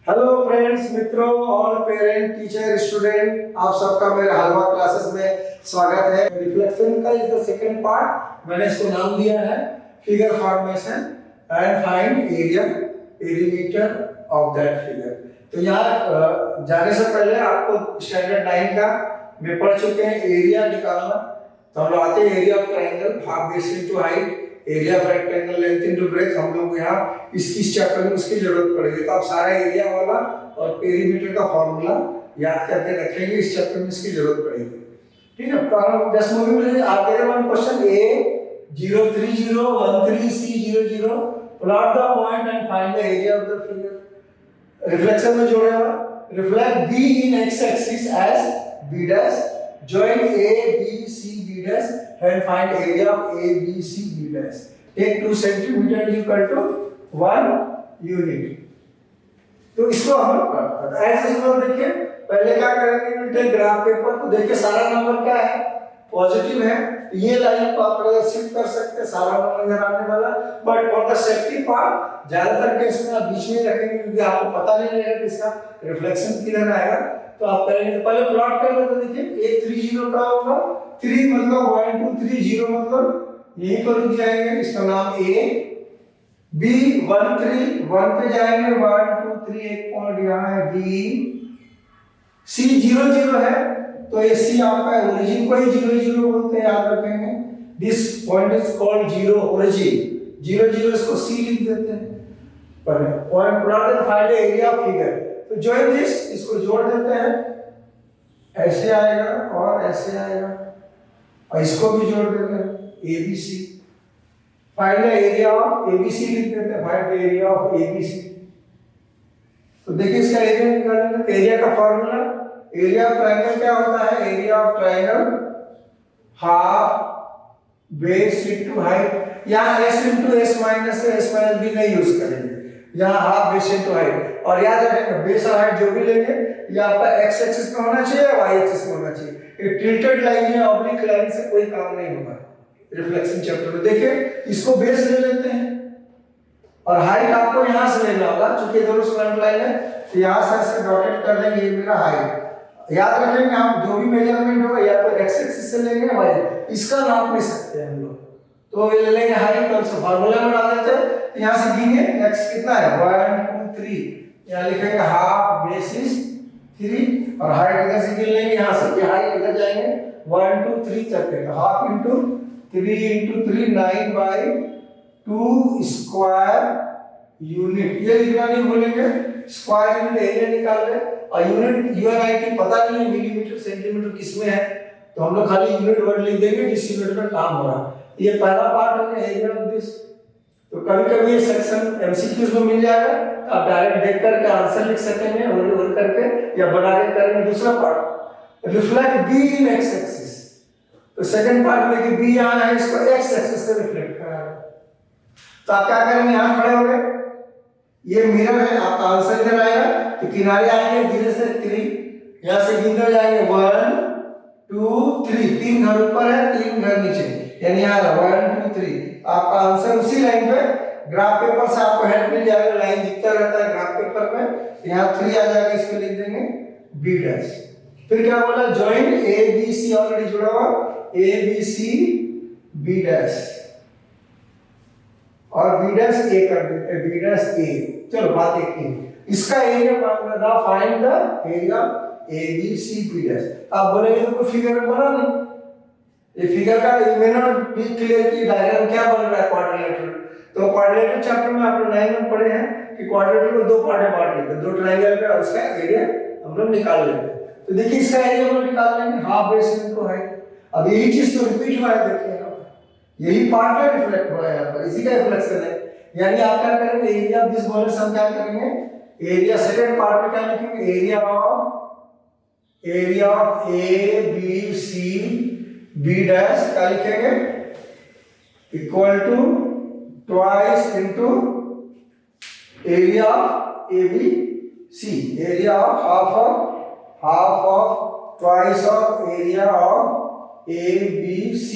Hello friends, मित्रों और parent, teacher, student, आप सबका मेरे हलवा क्लासेस में स्वागत है। रिफ्लेक्शन का इज द सेकंड पार्ट। मैंने इसको नाम दिया है figure formation and find area perimeter of that figure. तो यहाँ जाने से पहले आपको स्टैंडर्ड 9 का में पढ़ चुके हैं एरिया निकालना। तो हम लोग आते हैं area of triangle, half base into height, area of rectangle, length into breadth. हम लोग यहाँ इस चैप्टर में उसकी जरूरत पड़ेगी, तो आप सारा एरिया वाला और पेरीमीटर का फॉर्मूला याद करके रखेंगे। इस चैप्टर में इसकी जरूरत पड़ेगी, ठीक है। तो हम 10 मूवी में आप दे रहे one question A 03013 C00 plot the point and find the area of the figure. Reflection में जोड़े हुआ reflect B in X axis as B dash, join A, B, C, B dash and find area of A, B, C, B dash. Take 2 centimeter is equal to 1 unit. तो इसको हम लोग ऐसे देखिए पहले क्या करेंगे, टेक ग्राफ पेपर। तो देखिए सारा नंबर क्या है, पॉजिटिव है। ये लाइन को आप शिफ्ट कर सकते हैं, सारा नंबर नजर आने वाला। But for the safety part ज्यादातर केस में आप बीच में रखेंगे, क्योंकि आपको पता नहीं रहेगा कि इसका रिफ्लेक्शन किधर आएगा। तो आप करेंगे, पहले प्लॉट कर लो। तो देखिए A30 का होगा 3 मतलब 1 2 3 0 मतलब यहीं पर रुक जाएंगे, इसका नाम A। B 1 3 1 पे जाएंगे, 1 2 3 एक पॉइंट यहाँ है B। C 0 0 है तो ये C आपका ओरिजिन को ही 0 0 बोलते हैं, याद रखेंगे। This point is called 0 origin. 0 0 इसको C लिख देते हैं। पहले point plot and find the area of figure. तो जॉइन दिस, इसको जोड़ देते हैं, ऐसे आएगा और ऐसे आएगा, और इसको भी जोड़ देते हैं ABC। Find the area of ABC लिख देते हैं, find the area of ABC। तो देखिए इसका एरिया निकालेंगे। एरिया का फॉर्मूला, एरिया ऑफ ट्रायंगल क्या होता है, area of triangle half base into height. यहाँ S इनटू S माइनस भी नहीं यूज करेंगे, यहाँ हाफ बेस इनटू हाइट। और याद रखेंगे बेस और हाइट जो भी लेंगे ये आपका x एक्सिस में होना चाहिए या y एक्सिस में होना चाहिए। ये टिल्टेड लाइन या ऑब्लिक लाइन से कोई काम नहीं होगा रिफ्लेक्शन चैप्टर में। देखिए इसको बेस ले लेते हैं और हाइट आपको यहाँ से लेना होगा, क्योंकि दोनों स्लैंट लाइन है। तो यहाँ से ऐसे डॉटेड कर देंगे, ये मेरा हाइट। याद रखेंगे आप जो भी मेजरमेंट होगा या तो x एक्सिस से लेंगे या y, इसका नाप ले सकते हैं हम लोग। तो ये ले लेंगे हाइट और फार्मूला में डाल देते हैं। यहाँ से गिने x कितना है 1 2 3, यहाँ लिखेंगे हाफ बेस इज 3 और हाइट इधर से गिन लेंगे, यहाँ से ये हाइट इधर जाएंगे 1 2 3 तक है। तो half into 3 into 3 9/2 square unit. ये लिखना नहीं भूलेंगे, स्क्वायर यूनिट एरिया निकाल ले। और यूनिट UNIT पता नहीं है मिलीमीटर सेंटीमीटर किसमें है, तो हम लोग खाली यूनिट वर्ड लिख देंगे जिस यूनिट में काम हो रहा है। ये पहला पार्ट हो गया एरिया ऑफ दिस। तो कभी-कभी ये सेक्शन MCQs में मिल जाएगा, तो आप डायरेक्ट देख करके आंसर लिख सकेंगे और करके या बना के करेंगे। दूसरा पार्ट रिफ्लेक्ट B इन x एक्सिस। तो सेकंड पार्ट में कि B यहाँ है, इसको x एक्सिस से रिफ्लेक्ट कराना। तो आप क्या करेंगे, यहाँ खड़े हो गए, ये मिरर है, आपका आंसर इधर आएगा। तो किनारे आएंगे धीरे से 3, यहाँ से गिनते जाएंगे 1 2 3, 3 घर ऊपर है 3 घर नीचे, यानी यहाँ 1 2 3। आपका आंसर उसी लाइन पे ग्राफ पेपर से आपको हेल्प मिल जाएगा, लाइन दिखता रहता है ग्राफ पेपर में। यहाँ 3 आ जाएगा, इसको लिख देंगे B डैश। फिर क्या बोला, जॉइन ABC ऑलरेडी जुड़ा हुआ, ABC B डैश और B डैश A कर देते हैं, B डैश A। चलो बात एक ही, इसका एरिया मांगना, find the area ABC B dash. आप बोलेंगे तो कोई फिगर बना नहीं, ये फिगर का may not be clear कि डायग्राम क्या बन रहा है क्वाड्रिलेटरल। तो क्वाड्रिलेटरल चैप्टर में आप लोग 9 में पढ़े हैं कि क्वाड्रिलेटरल को 2 पार्ट में बांट लेते हैं, 2 ट्रायंगल पे, और उसका एरिया हम लोग निकाल लेते हैं। तो देखिए इसका एरिया हम लोग निकाल लेंगे हाफ बेस इनटू हाइट। अब यही चीज तो रिपीट हुआ है, देखिए यही पार्ट है रिफ्लेक्ट हुआ है यहाँ पर, इसी का रिफ्लेक्शन है। यानी आप क्या करेंगे, एरिया ऑफ दिस बॉल से हम क्या करेंगे, एरिया सेकंड पार्ट में क्या लिखेंगे, area of ABC B dash क्या लिखेंगे, equal to twice into area of ABC, area of half of twice of area of ABC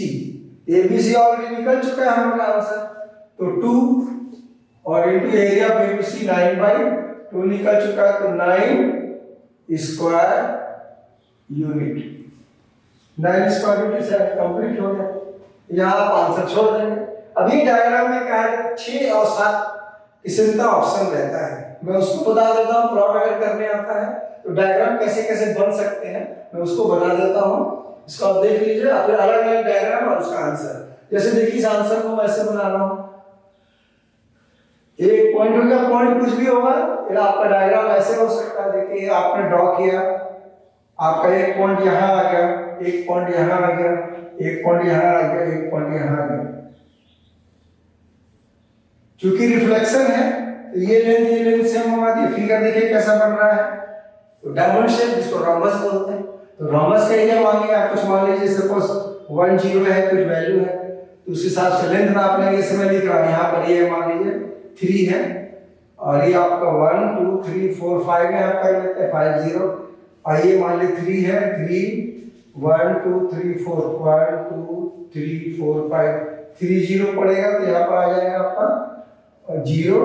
already निकल चुका है हमारा आंसर। तो 2 और इनटू एरिया ऑफ ABC 9/2 2 निकल चुका है, तो 9 स्क्वायर यूनिट। 9 स्क्वायर यूनिट से कंप्लीट हो गया। यहाँ आप आंसर छोड़ देंगे। अभी डायग्राम में क्या है, 6 और 7 किस्म का ऑप्शन रहता है। मैं उसको बता देता हूँ, प्लॉट अगर करने आता है तो डायग्राम कैसे कैसे बन सकते हैं मैं उसको बता देता हूँ। इसको आप देख लीजिए, आप अलग अलग डायग्राम और उसका आंसर। जैसे देखिए इस आंसर को मैं ऐसे बना रहा हूँ, एक पॉइंट हो गया, पॉइंट कुछ भी होगा, फिर आपका डायग्राम ऐसे हो सकता है। देखिए आपने ड्रॉ किया, आपका एक पॉइंट यहाँ आ गया, एक पॉइंट यहाँ आ गया, एक पॉइंट यहाँ आ गया, एक पॉइंट यहाँ आ गया। चूंकि रिफ्लेक्शन है तो ये लेंथ सेम होगा। ये फिगर देखिए कैसा बन रहा है, तो डायमंड शेप, जिसको रोमबस बोलते हैं। तो रोमबस का एरिया मान लिया, कुछ मान लीजिए सपोज 1 0 है, कुछ वैल्यू है, तो उस हिसाब से लेंथ नाप लेंगे। इसमें लिख रहा हूं, यहाँ पर ये मान लीजिए 3 है, और ये आपका 1 2 3 4 5 है, आप कर लेते हैं 5 0। और ये मान लीजिए 3 है, 3 1 2 3 4 1 2 3 4 5 3 0 पड़ेगा, तो यहाँ पर आ जाएगा आपका 0।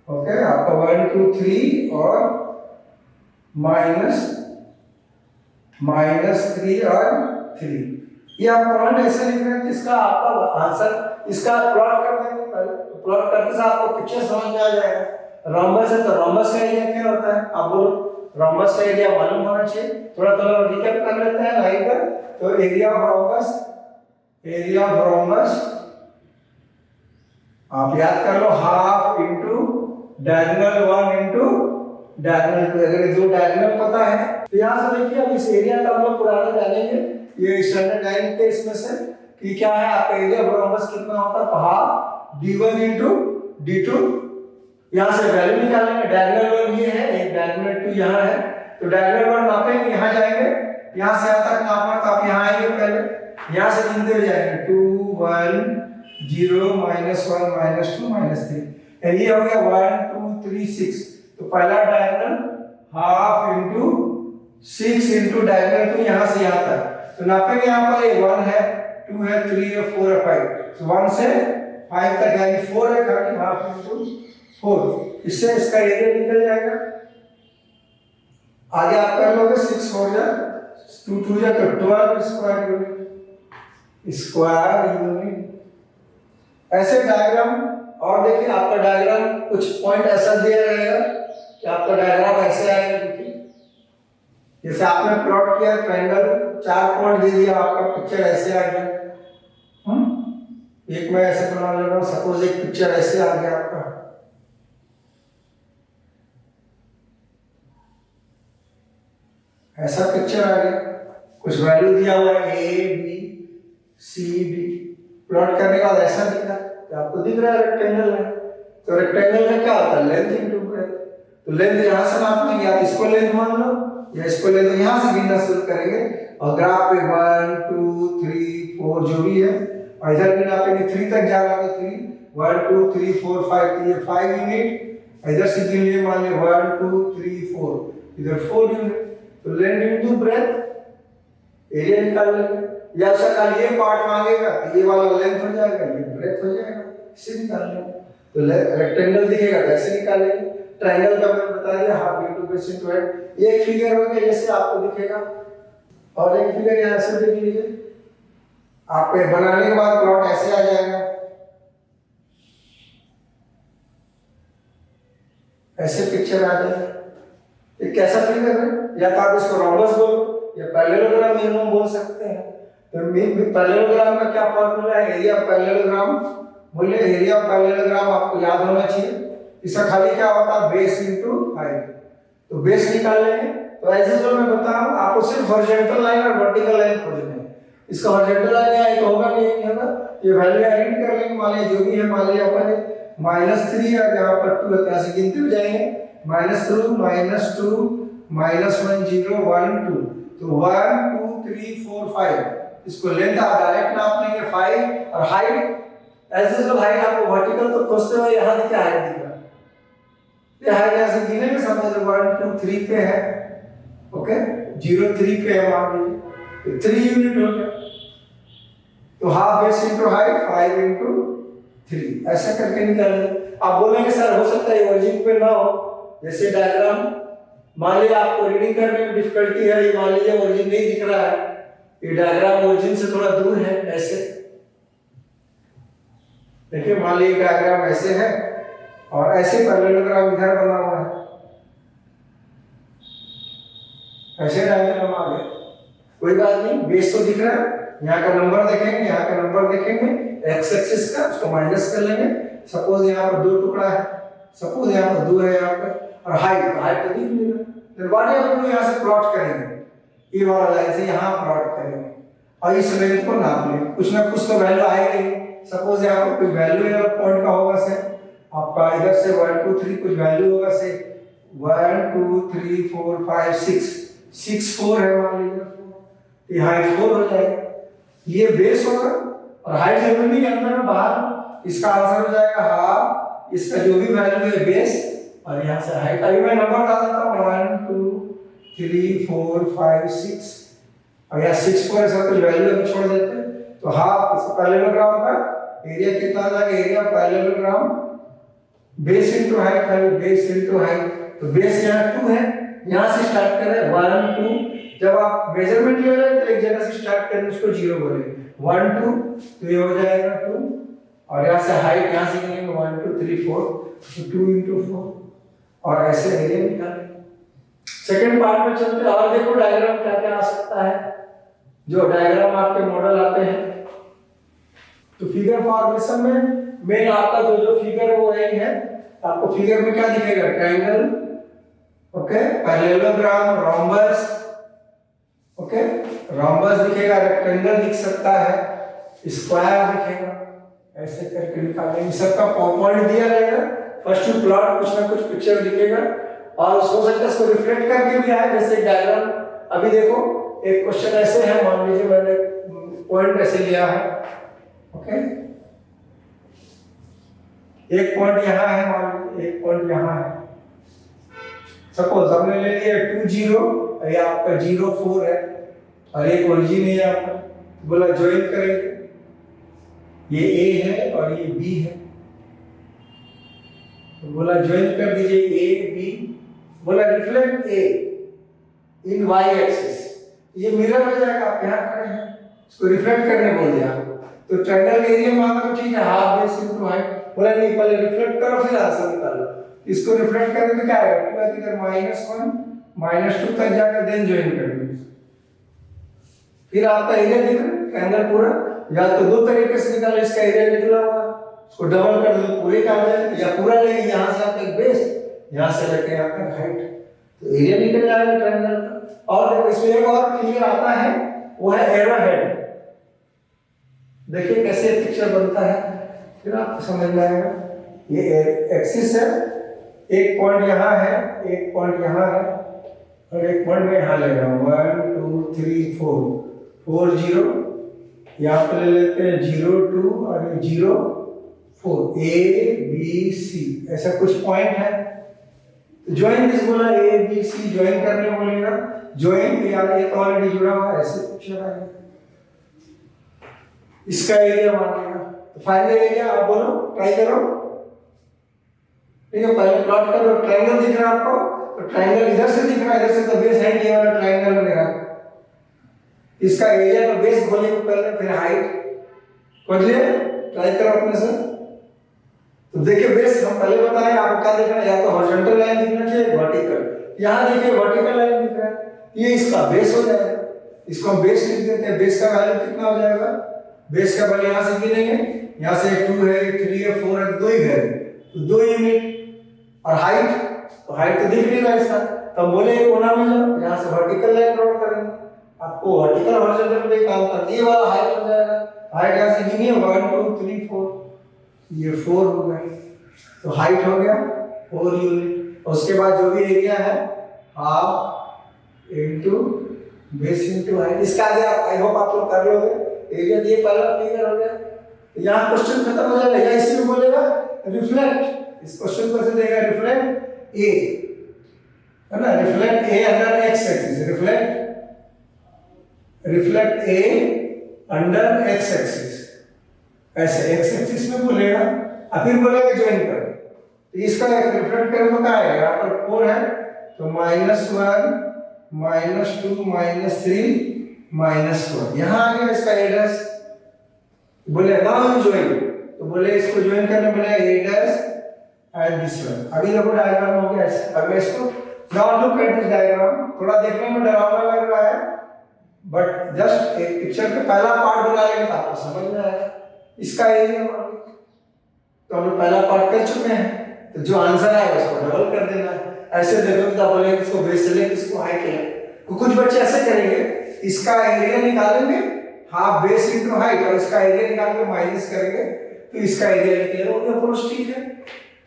ओके, आपका 1 2 3 और -3 और 3। ये आप पॉइंट ऐसे लिख रहे हैं कि इसका आपका आंसर, इसका प्लॉट कर देंगे पहले। तो प्लॉट करते से आपको पिक्चर समझ में आ जाएगा। रोमबस है तो रोमबस का एरिया क्या होता है, आप बोलो। रोमबस का एरिया मालूम होना चाहिए। थोड़ा थोड़ा रिकैप कर लेते हैं लाइन पर। तो एरिया ऑफ रोमबस आप याद कर लो, half into diagonal 1 into diagonal 2। अगर दो डायगोनल पता है तो यहाँ से देखिए, अब इस एरिया का हम लोग पुराना जानेंगे, ये स्टैंडर्ड लाइन के इसमें से कि क्या है आपका एरिया ऑफ रोमबस कितना होता है, हाफ d1 इंटू d2। यहाँ से वैल्यू निकालेंगे। डायगोनल 1 ये है, एक डायगोनल 2 यहाँ है, तो डायगोनल 1 नापेंगे, यहाँ जाएंगे, यहाँ से यहाँ तक नापना, तो आप यहाँ आएंगे, पहले यहाँ से गिनते हुए जाएंगे 2 1 0 -1 -2 -3। ये हो गया 1 2 3 6। तो पहला diagonal half into 6 into diagonal 2 यहाँ से यहाँ तक, तो नापेंगे। यहाँ पर 1 है, 2 है, 3 है, 4 है, 5। तो 1 से 5 तक यानी 4 है, खाली हाफ इंटू 4। इससे इसका एरिया निकल जाएगा। आगे आप कर लोगे 6 4 जा 2 2 जा, तो 12 स्क्वायर यूनिट। ऐसे डायग्राम। और देखिए आपका डायग्राम कुछ पॉइंट ऐसा दिया रहेगा कि आपका डायग्राम ऐसे आएगा। देखिए जैसे आपने प्लॉट किया ट्रायंगल, 4 पॉइंट दे दिया, आपका पिक्चर ऐसे आ गया। एक मैं ऐसे बना ले रहा हूं, सपोज एक पिक्चर ऐसे आ गया आपका। ऐसा पिक्चर आ गया, कुछ वैल्यू दिया हुआ है A B C D। Plot करने के बाद ऐसा दिखा, तो आपको दिख रहा है रेक्टेंगल है। तो रेक्टेंगल में क्या होता है, लेंथ इंटू ब्रेथ। तो लेंथ यहाँ से नाप लेंगे, आप इसको लेंथ मान लो या इसको लेंथ, तो यहाँ से गिनना शुरू करेंगे। और ग्राफ पे 1 2 3 4 जो भी है, और इधर भी नापेंगे 3 तक जा रहा है, तो 3 1 2 3 4 5, तो ये 5 यूनिट। इधर से गिन लिए, मान लिया 1 2 3 4, इधर 4 यूनिट। तो लेंथ इंटू ब्रेथ, एरिया निकाल लेंगे। या सर ये पार्ट मांगेगा तो ये वाला लेंथ हो जाएगा, ये ब्रेथ हो जाएगा, इसे निकाल लेंगे। तो रेक्टेंगल दिखेगा कैसे निकालेंगे। ट्रायंगल का मैंने बता दिया, half into base into head. ये एक फिगर हो गया जैसे आपको दिखेगा, और एक फिगर यहाँ से देख लीजिए। आपके बनाने के बाद प्लॉट ऐसे आ जाएगा, ऐसे पिक्चर आ जाएगा। ये कैसा फिगर है, या तो आप इसको रोमबस बोलो या पैरेललोग्राम मिनिमम बोल सकते हैं। तो पैरेललोग्राम का क्या फॉर्मूला है, एरिया पैरेललोग्राम बोले। एरिया पैरेललोग्राम आपको याद होना चाहिए। इसका खाली क्या होता है, बेस इंटू हाइट। तो बेस निकाल लेंगे। तो ऐसे जो मैं बता रहा हूं आपको, सिर्फ हॉरिजॉन्टल लाइन और वर्टिकल लाइन खोजना है। इसका हॉरिजॉन्टल लाइन यहाँ एक होगा नहीं होगा, ये वैल्यू ऐड कर लेंगे। मान लिया जो भी है, मान लिया अपन -3 है, यहाँ पर 2 है, यहाँ से गिनते हुए जाएंगे -2 -2 -1 0 1 2। तो 1 2 3 4 5। इसको लेंथ आप डायरेक्ट नाप लेंगे 5। और हाइट ऐसे जो हाइट आपको वर्टिकल तो खोजते हुए यहाँ देखिए हाइट दिख रहा है, ये हाइट ऐसे गिनेंगे, समझ लो 1 2 3 पे है। ओके, 0 3 पे है, मान लीजिए तो 3 यूनिट हो गया। तो half base into height 5 into 3 ऐसा करके निकालेंगे। आप बोलेंगे सर हो सकता है ओरिजिन पे ना हो, जैसे डायग्राम मान लीजिए आपको रीडिंग करने में डिफिकल्टी है, ये मान लीजिए ओरिजिन नहीं दिख रहा है, ये डायग्राम ओरिजिन से थोड़ा दूर है, ऐसे देखिए मान लीजिए डायग्राम ऐसे है और ऐसे पैरेललोग्राम इधर बना हुआ है, ऐसे डायग्राम आ गया, कोई बात नहीं, बेस तो दिख रहा है, यहाँ का नंबर देखेंगे, यहाँ का नंबर देखेंगे, एक्स एक्सिस का उसको माइनस कर लेंगे, सपोज यहाँ पर 2 टुकड़ा है, सपोज यहाँ पर 2 है यहाँ पर, और हाइट हाइट तो दिख नहीं रहा, फिर बॉडी आप लोग यहाँ से प्लॉट करेंगे, ये वाला लाइन से यहाँ प्लॉट करेंगे और इस लेंथ को नाप लेंगे, कुछ ना कुछ तो वैल्यू आएगी, सपोज यहाँ पर कोई वैल्यू है पॉइंट का होगा से आपका इधर से 1 2 3 कुछ वैल्यू होगा से 1 2 3 4 5 6 4 है मान लीजिए, ये हाइट 4 हो जाएगा, ये बेस होगा और हाइट जरूरी के अंदर में बाहर, इसका आंसर हो जाएगा हाफ, इसका जो भी वैल्यू है बेस और यहाँ से हाइट, अभी मैं नंबर डाल देता हूँ 1 2 3 4 5 6 और यहाँ 6 4 ऐसा कुछ वैल्यू अभी छोड़ देते हैं, तो हाफ इसका पैरेललोग्राम का एरिया कितना आ जाएगा, area parallelogram base into height है, बेस इनटू हाइट, तो बेस यहाँ 2 है, यहाँ से स्टार्ट करें 1 2, जब आप मेजरमेंट ले रहे हैं तो एक जगह से स्टार्ट करें, उसको 0 बोले 1 2, तो ये हो जाएगा 2 और यहाँ से हाइट यहाँ से गिनेंगे 1 2 3 4, तो 2 into 4 और ऐसे एरिया निकालें। सेकंड पार्ट में चलते हैं और देखो डायग्राम क्या क्या आ सकता है, जो डायग्राम आपके मॉडल आते हैं, तो फिगर फॉर्मेशन में मेन आपका जो फिगर है वो यही है, आपको फिगर में क्या दिखेगा, triangle, okay, parallelogram, rhombus, okay, rhombus दिखेगा, रेक्टेंगल दिख सकता है, स्क्वायर दिखेगा, ऐसे करके निकालेंगे, सबका पॉइंट दिया रहेगा, फर्स्ट टू प्लॉट कुछ ना कुछ पिक्चर दिखेगा और हो सकता है इसको रिफ्लेक्ट करके भी आए, जैसे डायग्राम अभी देखो एक क्वेश्चन ऐसे है, मान लीजिए मैंने पॉइंट ऐसे लिया है, ओके, एक पॉइंट यहाँ है, मान लीजिए एक पॉइंट यहाँ है, सपोज हमने ले लिया 2 0, ये आपका 0 4 है और एक ओरिजिन है आपका, बोला ज्वाइन करेंगे, ये ए है और ये बी है, तो बोला ज्वाइन कर दीजिए ए बी, बोला रिफ्लेक्ट ए इन वाई एक्सिस, ये मिरर हो जाएगा, आप यहाँ खड़े हैं, इसको रिफ्लेक्ट करने बोल दिया आपको, तो ट्रायंगल एरिया मान लो ठीक है, हाफ बेस इनटू हाइट, बोला नहीं पहले रिफ्लेक्ट करो फिर आंसर निकालो, इसको रिफ्लेक्ट करें तो क्या आएगा, इधर -1 -2 तक जाकर देन ज्वाइन करेंगे, फिर आपका एरिया दिख रहा है ट्रायंगल पूरा, या तो 2 तरीके से निकालो, इसका एरिया निकला हुआ है, इसको डबल कर दो पूरे का आ जाएगा, या पूरा लेंगे यहाँ से आप तक बेस, यहाँ से लेके यहाँ तक हाइट, तो एरिया निकल जाएगा ट्रायंगल का। और देखो इसमें एक और फिगर आता है, वो है एरो हेड, देखिए कैसे पिक्चर बनता है, फिर आपको समझ में आएगा, ये एक्सिस है, एक पॉइंट यहाँ है, एक पॉइंट यहाँ है और एक पॉइंट में यहाँ ले रहा हूँ, 1 2 3 4 0, यहाँ पे ले लेते हैं 0 2 और ये 0 4, ए बी सी ऐसा कुछ पॉइंट है, ज्वाइन दिस बोला, ए बी सी ज्वाइन करने बोलेगा, ज्वाइन यार ये तो ऑलरेडी जुड़ा हुआ है, ऐसे पिक्चर आएगा, इसका एरिया मानेगा, तो फाइनल एरिया आप बोलो, ट्राई करो, ठीक है, पहले प्लॉट करो, ट्रायंगल दिख रहा है आपको, तो ट्रायंगल इधर से दिख रहा है, इधर से तो बेस हाइट ये वाला ट्रायंगल मेरा, इसका एरिया तो बेस खोले पहले, फिर हाइट खोज लिए, ट्राई करो अपने से, तो देखिए बेस हम पहले बताए आपको क्या दिख रहा है, या तो हॉरिजॉन्टल लाइन दिखना चाहिए, वर्टिकल, यहाँ देखिए वर्टिकल लाइन दिख रहा है, ये इसका बेस हो जाएगा, इसको हम बेस लिख देते हैं, बेस का वैल्यू कितना हो जाएगा, बेस का वैल्यू यहाँ से गिनेंगे, यहाँ से 2 है 3 है 4 है, 2 ही है, तो 2 यूनिट, और हाइट, तो हाइट तो दिख नहीं रहा इसका, तो हम बोले कोना में जाओ, यहाँ से वर्टिकल लाइन ड्रॉ करेंगे, आपको वर्टिकल हॉरिजॉन्टल पे काम करना, ये वाला हाइट हो जाएगा, हाइट यहाँ से गिनिए 1 2 3 4, ये 4 हो गया, तो हाइट हो गया 4 यूनिट, उसके बाद जो भी एरिया है half into base into height, इसका आगे आप आई होप आप लोग कर लोगे, एरिया दिए पहला फिगर हो गया, यहाँ क्वेश्चन खत्म हो जाएगा, या इसी में बोलेगा रिफ्लेक्ट, इस क्वेश्चन को से देगा रिफ्लेक्ट ए, है ना, reflect A under x axis, reflect A under x axis, ऐसे एक्स एक्सिस में बोलेगा फिर बोलेगा ज्वाइन करो, तो इसका रिफ्लेक्ट करें तो क्या आएगा, यहाँ पर 4 है तो -1 -2 -3 -4, यहाँ आ गया इसका एड्रेस। बोले नाउ ज्वाइन, तो बोले इसको ज्वाइन करने बोले एड्रेस एंड दिस वन। अभी देखो डायग्राम हो गया ऐसे। अब मैं इसको now look at this diagram, थोड़ा देखने में डरावना लग रहा है बट जस्ट एक पिक्चर का पहला पार्ट बना लेंगे तो आपको समझ में आएगा इसका एरिया। तो हम लोग पहला पार्ट कर चुके हैं, तो जो आंसर आएगा उसको डबल कर देना है। ऐसे देखो तो बोले इसको बेस ले, इसको हाइट ले, तो कुछ बच्चे ऐसे करेंगे, इसका एरिया निकालेंगे हाफ बेस इनटू हाइट और इसका एरिया निकाल के माइनस करेंगे तो इसका एरिया निकलेगा। वो अप्रोच ठीक है।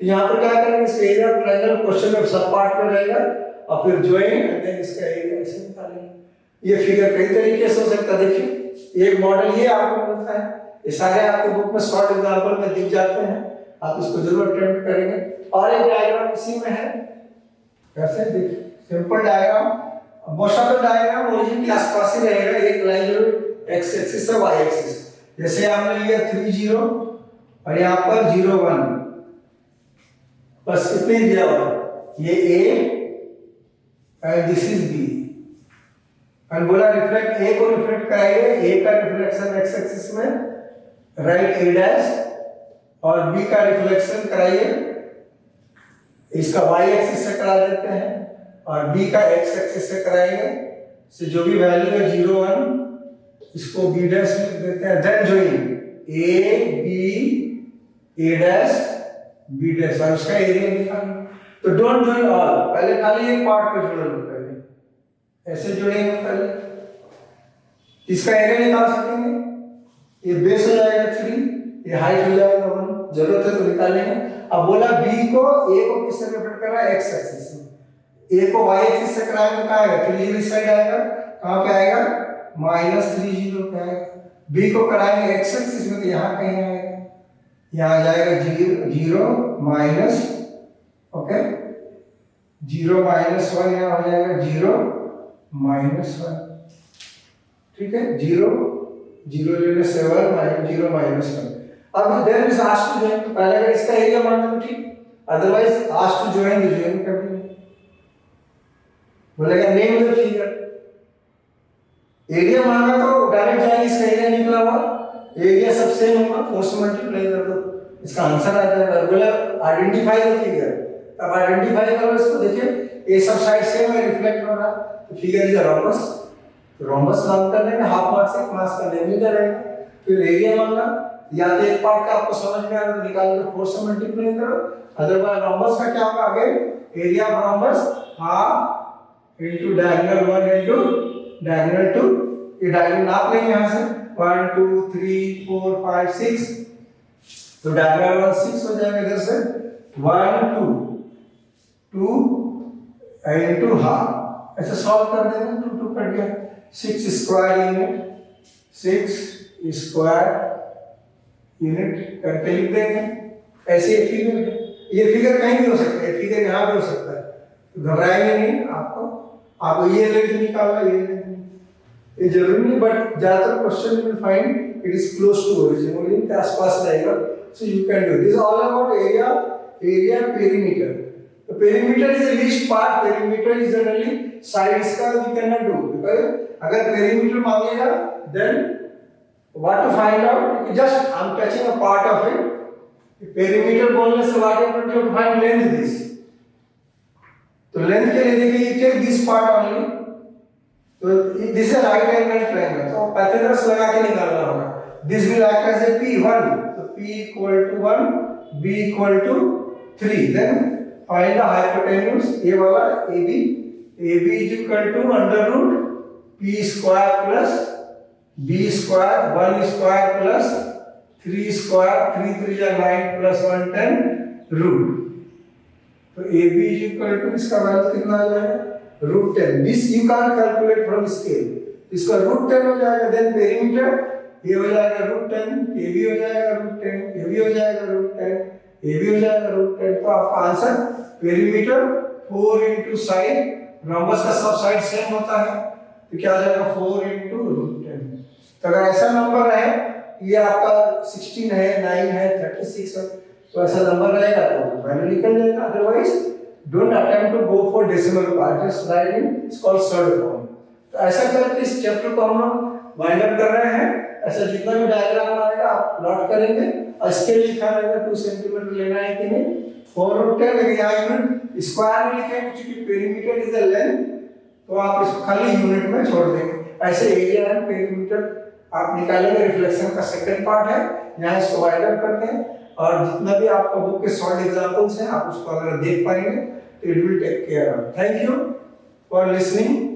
यहाँ पर क्या करेंगे, इसका एरिया ट्रायंगल क्वेश्चन में सब पार्ट में रहेगा और फिर ज्वाइन एंड देन इसका एरिया ऐसे निकालेंगे। ये फिगर कई तरीके से हो सकता है। देखिए एक मॉडल ये आपको मिलता है, ये सारे आपको बुक में शॉर्ट एग्जांपल में दिख जाते हैं, आप इसको जरूर अटेम्प्ट करेंगे। और एक डायग्राम इसी में है, कैसे देखिए simple diagram. Most of the diagram origin के आसपास ही रहेगा, एक लाइन जो एक्स एक्सिस है वाई एक्सिस। जैसे आपने लिया 3 0 और यहाँ पर 0 1, बस इतने दिया हुआ, ये A and this is B. और बोला रिफ्लेक्ट ए को रिफ्लेक्ट कराइए, ए का रिफ्लेक्शन एक्स एक्सिस में राइट ए डैश और बी का रिफ्लेक्शन कराइए इसका वाई एक्सिस से करा देते हैं और बी का एक्स एक्सिस से कराएंगे। से जो भी वैल्यू है 0 1 इसको बी डैश लिख देते हैं। Then join A B A dash B dash और उसका एरिया निकालना। तो डोंट ज्वाइन ऑल, पहले खाली एक पार्ट पे जोड़ लो, पहले ऐसे जोड़ेंगे पहले, इसका एरिया निकाल सकेंगे। ये बेस हो जाएगा 3, ये हाइट हो जाएगा 1, जरूरत है तो निकालेंगे। अब बोला बी को ए को किससे रिफ्लेक्ट कर रहा है, एक्स एक्सिस में, ए को वाई एक्सिस से कराएंगे तो कहां आएगा, 3 0 इस साइड आएगा, कहां पे आएगा -3 0 पे आएगा। बी को कराएंगे एक्स एक्सिस में तो यहां कहीं आएगा, यहां आ जाएगा 0 माइनस, ओके 0 -1, यहां हो जाएगा 0 -1, ठीक है 0 0 लेने से 1 -0 -1। अब there is asked to join, तो पहले अगर इसका एरिया मान लो तो ठीक, अदरवाइज आस्क्ड टू ज्वाइन तो ज्वाइन कर देंगे। बोलेगा नेम द फिगर, एरिया मांगा तो डायरेक्ट जाएंगे, इसका एरिया निकला हुआ, एरिया सब सेम होगा, 4 से मल्टीप्लाई कर दो, इसका आंसर आ जाएगा। बोले आइडेंटिफाई द फिगर, अब आइडेंटिफाई करो इसको। देखिए ये सब साइड सेम है, रिफ्लेक्ट हो रहा, तो फिगर इज अ रोम्बस, तो रोम्बस नाम कर देंगे, हाफ मार्क्स एक मार्क्स का नेम ही करेंगे। फिर एरिया मांगा, या तो एक पार्ट का आपको समझ में आ रहा है तो निकाल के 4 से मल्टीप्लाई करो, अदरवाइज रोम्बस का क्या होगा, again area of rhombus half into diagonal 1 into diagonal 2, ये डायगोनल नाप लेंगे यहां से 1 2 3 4 5 6, तो डायगोनल 1 6 हो जाएगा, इधर से 1 2 2 इनटू हाफ, ऐसे सॉल्व कर देंगे, 2 2 कट गया, 6 स्क्वायर यूनिट 6 स्क्वायर यूनिट करके लिख देंगे। ऐसे ये फिगर कहीं भी हो सकता है, फिगर यहाँ भी हो सकता है, तो घबराएंगे नहीं। आपको ये लेंथ निकालना, ये लेंथ, ये जरूरी नहीं, बट ज्यादातर question you will find it is close to origin, origin के आसपास रहेगा, so you can do this. All about area perimeter. तो perimeter is the least part, perimeter is generally sides का we can not do, because अगर perimeter मांगेगा then what to find out, just I'm touching a part of it, perimeter बोलने से what you have to find length this, तो length के लिए देखिए you take this part only, तो this is a right angle triangle, तो Pythagoras लगा के निकालना होगा, this will act as a P1, तो P equal to 1, B equal to 3, then find the hypotenuse, ये वाला AB is equal to under root P square plus b square 1 square plus 3 square 3 3 या 9 plus 110 root, तो ab is equal to इसका value कितना आ जाएगा √10, this you can't calculate from scale, इसका √10 हो जाएगा। देन पेरीमीटर ये हो जाएगा √10, ab हो जाएगा √10, ab हो जाएगा √10, ab हो जाएगा √10, तो आपका answer perimeter 4 into side, rhombus का सब साइड सेम होता है, तो क्या आ जाएगा 4 into √10। तो अगर ऐसा नंबर है, ये आपका 16 है 9 है 36 है, तो ऐसा नंबर रहेगा तो वैल्यू निकल जाएगा, otherwise don't attempt to go for decimal part, just write in it's called surd form. तो ऐसा करके इस चैप्टर को हम लोग वाइंड अप कर रहे हैं। ऐसा जितना भी डायग्राम आएगा आप प्लॉट करेंगे और स्केल लिखा रहेगा 2 सेंटीमीटर लेना है कि नहीं, 4 और 10 यहाँ यूनिट स्क्वायर में लिखेंगे क्योंकि पेरीमीटर इज द लेंथ, तो आप इसको खाली यूनिट में छोड़ देंगे। ऐसे एरिया एंड पेरीमीटर आप निकालेंगे। रिफ्लेक्शन का सेकंड पार्ट है, यहाँ इसको वाइंड अप करते हैं और जितना भी आपका बुक के शॉर्ट एग्जांपल्स हैं आप उसको अगर देख पाएंगे तो it will take care of. Thank you for listening.